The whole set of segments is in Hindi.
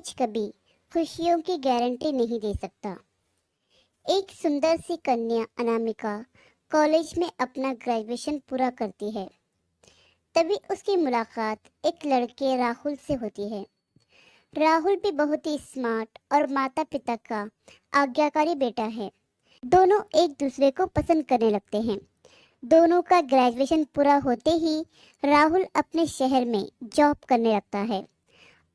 दहेज कभी खुशियों की गारंटी नहीं दे सकता। एक सुंदर सी कन्या अनामिका कॉलेज में अपना ग्रेजुएशन पूरा करती है। तभी उसकी मुलाकात एक लड़के राहुल से होती है। राहुल भी बहुत ही स्मार्ट और माता पिता का आज्ञाकारी बेटा है। दोनों एक दूसरे को पसंद करने लगते हैं। दोनों का ग्रेजुएशन पूरा होते ही राहुल अपने शहर में जॉब करने लगता है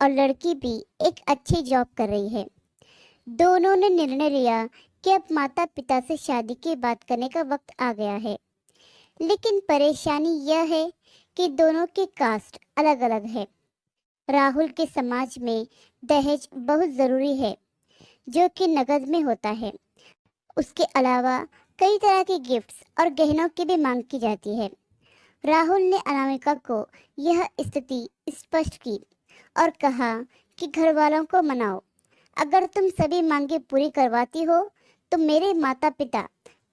और लड़की भी एक अच्छी जॉब कर रही है। दोनों ने निर्णय लिया कि अब माता पिता से शादी की बात करने का वक्त आ गया है। लेकिन परेशानी यह है कि दोनों की कास्ट अलग अलग है। राहुल के समाज में दहेज बहुत ज़रूरी है, जो कि नकद में होता है। उसके अलावा कई तरह के गिफ्ट्स और गहनों की भी मांग की जाती है। राहुल ने अनामिका को यह स्थिति स्पष्ट की और कहा कि घर वालों को मनाओ। अगर तुम सभी मांगे पूरी करवाती हो तो मेरे माता पिता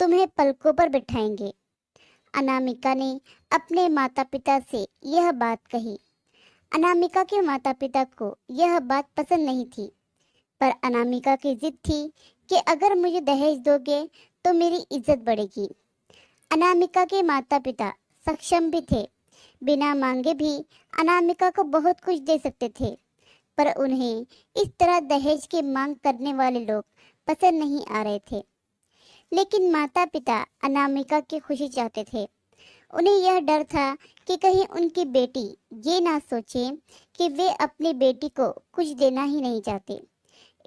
तुम्हें पलकों पर बिठाएंगे। अनामिका ने अपने माता पिता से यह बात कही। अनामिका के माता पिता को यह बात पसंद नहीं थी, पर अनामिका की जिद थी कि अगर मुझे दहेज दोगे तो मेरी इज्जत बढ़ेगी। अनामिका के माता पिता सक्षम भी थे। बिना मांगे भी अनामिका को बहुत कुछ दे सकते थे, पर उन्हें इस तरह दहेज की मांग करने वाले लोग पसंद नहीं आ रहे थे। लेकिन माता पिता अनामिका की खुशी चाहते थे। उन्हें यह डर था कि कहीं उनकी बेटी ये ना सोचे कि वे अपनी बेटी को कुछ देना ही नहीं चाहते।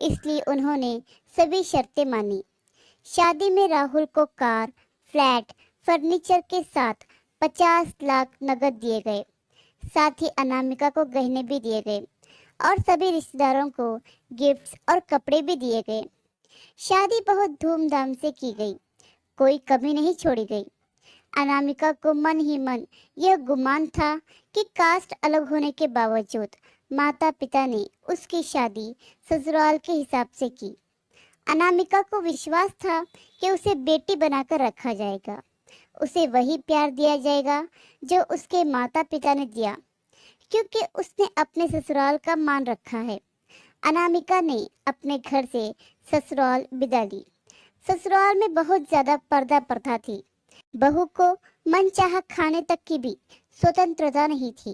इसलिए उन्होंने सभी शर्तें मानी। शादी में राहुल को कार, फ्लैट, फर्नीचर के साथ 50 लाख नकद दिए गए। साथ ही अनामिका को गहने भी दिए गए और सभी रिश्तेदारों को गिफ्ट्स और कपड़े भी दिए गए। शादी बहुत धूमधाम से की गई, कोई कमी नहीं छोड़ी गई। अनामिका को मन ही मन यह गुमान था कि कास्ट अलग होने के बावजूद माता पिता ने उसकी शादी ससुराल के हिसाब से की। अनामिका को विश्वास था कि उसे बेटी बनाकर रखा जाएगा। उसे वही प्यार दिया जाएगा जो उसके माता पिता ने दिया, क्योंकि उसने अपने ससुराल का मान रखा है। अनामिका ने अपने घर से ससुराल विदा ली। ससुराल में बहुत ज्यादा पर्दा प्रथा थी। बहू को मनचाहा खाने तक की भी स्वतंत्रता नहीं थी।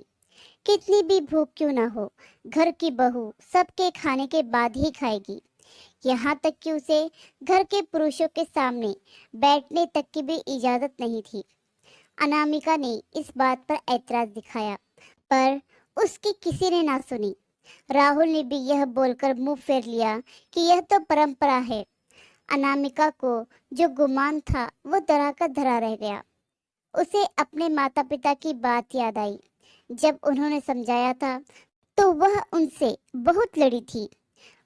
कितनी भी भूख क्यों ना हो, घर की बहू सबके खाने के बाद ही खाएगी। यहाँ तक कि उसे घर के पुरुषों के सामने बैठने तक की भी इजाजत नहीं थी। अनामिका ने इस बात पर ऐतराज दिखाया, पर उसकी किसी ने ना सुनी। राहुल ने भी यह बोलकर मुंह फेर लिया कि यह तो परंपरा है। अनामिका को जो गुमान था वो धरा का धरा रह गया। उसे अपने माता पिता की बात याद आई। जब उन्होंने समझाया था तो वह उनसे बहुत लड़ी थी।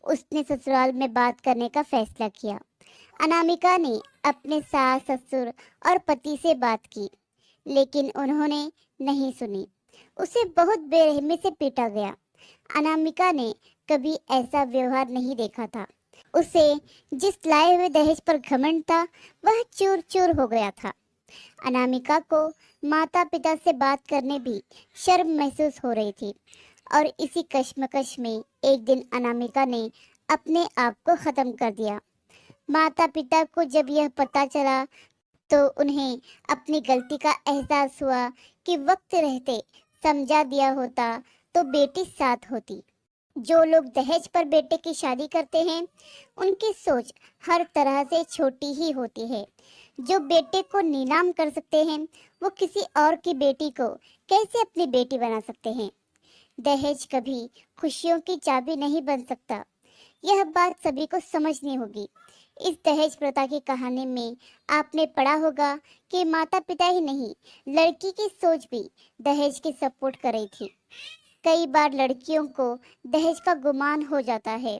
उसने ससुराल में बात करने का फैसला किया। अनामिका ने अपने सास ससुर और पति से बात की, लेकिन उन्होंने नहीं सुनी। उसे बहुत बेरहमी से पीटा गया। अनामिका ने कभी ऐसा व्यवहार नहीं देखा था। उसे जिस लाए हुए दहेज पर घमंड था वह चूर चूर हो गया था। अनामिका को माता पिता से बात करने भी शर्म महसूस हो रही थी और इसी कश्मकश में एक दिन अनामिका ने अपने आप को खत्म कर दिया। माता पिता को जब यह पता चला तो उन्हें अपनी गलती का एहसास हुआ कि वक्त रहते समझा दिया होता तो बेटी साथ होती। जो लोग दहेज पर बेटे की शादी करते हैं उनकी सोच हर तरह से छोटी ही होती है। जो बेटे को नीलाम कर सकते हैं वो किसी और की बेटी को कैसे अपनी बेटी बना सकते हैं। दहेज कभी खुशियों की चाबी नहीं बन सकता। यह बात सभी को समझनी होगी। इस दहेज प्रथा की कहानी में आपने पढ़ा होगा कि माता पिता ही नहीं, लड़की की सोच भी दहेज की सपोर्ट कर रही थी। कई बार लड़कियों को दहेज का गुमान हो जाता है,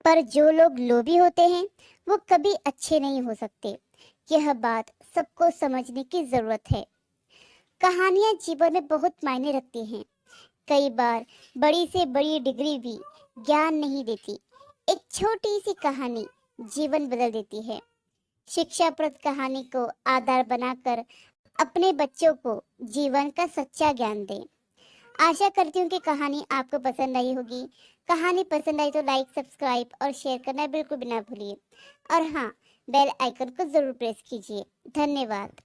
पर जो लोग लोभी होते हैं वो कभी अच्छे नहीं हो सकते। यह बात सबको समझने की जरूरत है। कहानियां जीवन में बहुत मायने रखती हैं। कई बार बड़ी से बड़ी डिग्री भी ज्ञान नहीं देती। एक छोटी सी कहानी जीवन बदल देती है। शिक्षाप्रद कहानी को आधार बनाकर अपने बच्चों को जीवन का सच्चा ज्ञान दें। आशा करती हूँ कि कहानी आपको पसंद आई होगी। कहानी पसंद आई तो लाइक, सब्सक्राइब और शेयर करना बिल्कुल भी ना भूलिए। और हाँ, बेल आइकन को ज़रूर प्रेस कीजिए। धन्यवाद।